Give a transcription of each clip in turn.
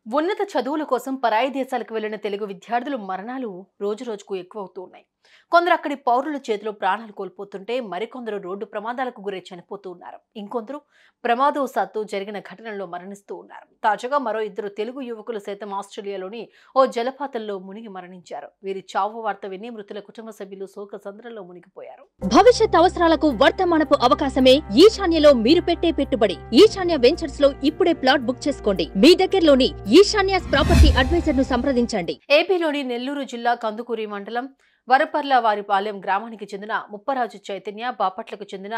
ఉన్నత చదువుల కోసం పరాయి దేశాలకు వెళ్లిన తెలుగు విద్యార్థుల మరణాలు రోజురోజుకు ఎక్కువవుతూ ఉన్నాయి. కొందరు అక్కడి పౌరుల చేతిలో ప్రాణాలు కోల్పోతుంటే మరికొందరు రోడ్డు ప్రమాదాలకు గురై చనిపోతూ ఉన్నారు. ఇంకొందరు ప్రమాదవశాత్తు జరిగిన ఘటనలో మరణిస్తూ ఉన్నారు. తాజాగా మరో ఇద్దరు తెలుగు యువకులు సైతం ఆస్ట్రేలియాలోని ఓ జలపాతంలో మునిగి మరణించారు. వీరి చావు వార్త విని మృతుల కుటుంబ సభ్యులు శోక సంద్రంలో మునిగిపోయారు. భవిష్యత్ అవసరాలకు వర్తమానపు అవకాశమే ఈశాన్యలో మీరు పెట్టే పెట్టుబడి. ఈశాన్య వెంచర్స్ లో ఇప్పుడే ప్లాట్ బుక్ చేసుకోండి. మీ దగ్గరలోని ఈశాన్యాస్ ప్రాపర్టీ అడ్వైజర్ ను సంప్రదించండి. ఏపీలోని నెల్లూరు జిల్లా కందుకూరి మండలం వరపర్లవారిపాలెం గ్రామానికి చెందిన ముప్పరాజు చైతన్య, బాపట్లకు చెందిన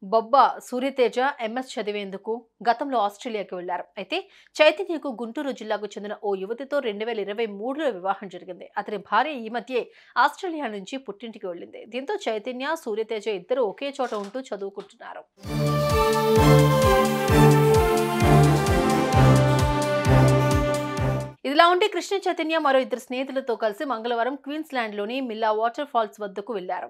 బొబ్బ సూర్యతేజ ఎంఎస్ చదివేందుకు గతంలో ఆస్ట్రేలియాకి వెళ్లారు. అయితే చైతన్యకు గుంటూరు జిల్లాకు చెందిన ఓ యువతితో 2023లో వివాహం జరిగింది. అతని భార్య ఈ మధ్యే ఆస్ట్రేలియా నుంచి పుట్టింటికి వెళ్లింది. దీంతో చైతన్య, సూర్యతేజ ఇద్దరు ఒకే చోట ఉంటూ చదువుకుంటున్నారు. ఇదిలా ఉంటే కృష్ణ చైతన్య మరో ఇద్దరు స్నేహితులతో కలిసి మంగళవారం క్వీన్స్లాండ్లోని మిల్లా వాటర్ ఫాల్స్ వద్దకు వెళ్లారు.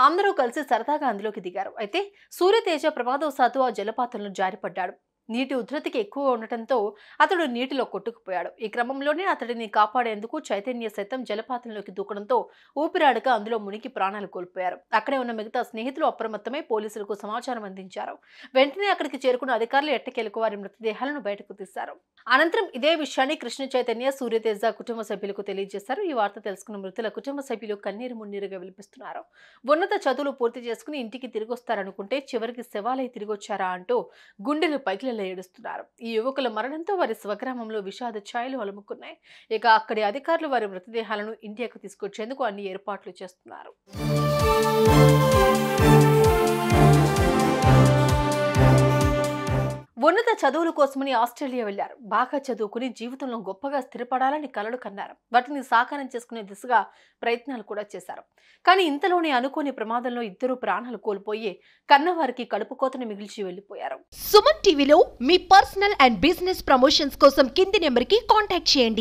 అందరూ కలిసి సరదాగా అందులోకి దిగారు. అయితే సూర్యతేజ ప్రమాదవశాత్తు ఆ జలపాతంలో జారిపడ్డాడు. నీటి ఉధృతికి ఎక్కువ ఉండటంతో అతడు నీటిలో కొట్టుకుపోయాడు. ఈ క్రమంలోనే అతడిని కాపాడేందుకు చైతన్య సైతం జలపాతంలోకి దూకడంతో ఊపిరాడక అందులో మునిగి ప్రాణాలు కోల్పోయారు. అక్కడే ఉన్న మిగతా స్నేహితులు అప్రమత్తమై పోలీసులకు సమాచారం అందించారు. వెంటనే అక్కడికి చేరుకున్న అధికారులు ఎట్టకేలకు వారి మృతదేహాలను బయటకు తీశారు. అనంతరం ఇదే విషయాన్ని కృష్ణ చైతన్య, సూర్యతేజ కుటుంబ సభ్యులకు తెలియజేశారు. ఈ వార్త తెలుసుకున్న మృతుల కుటుంబ సభ్యులు కన్నీరు మున్నీరుగా విలిపిస్తున్నారు. ఉన్నత చదువులు పూర్తి చేసుకుని ఇంటికి తిరిగొస్తారనుకుంటే చివరికి శవాలై తిరిగొచ్చారా అంటూ గుండెలు పగిలి ఏడుస్తున్నారు. ఈ యువకుల మరణంతో వారి స్వగ్రామంలో విషాద ఛాయలు అలుముకున్నాయి. ఇక అక్కడి అధికారులు వారి మృతదేహాలను ఇండియాకు తీసుకొచ్చేందుకు అన్ని ఏర్పాట్లు చేస్తున్నారు. ఉన్నత చదువుల కోసమని ఆస్ట్రేలియా వెళ్లారు. బాగా చదువుకుని జీవితంలో గొప్పగా స్థిరపడాలని కలలు కన్నారు. వాటిని సాకారం చేసుకునే దిశగా ప్రయత్నాలు కూడా చేశారు. కానీ ఇంతలోనే అనుకోని ప్రమాదంలో ఇద్దరు ప్రాణాలు కోల్పోయి కన్నవారికి కడుపుకోతను మిగిల్చి వెళ్లిపోయారు. సుమన్ టీవీలో మీ పర్సనల్ అండ్ బిజినెస్ ప్రమోషన్స్ కోసం కింది నెంబర్ కి కాంటాక్ట్ చేయండి.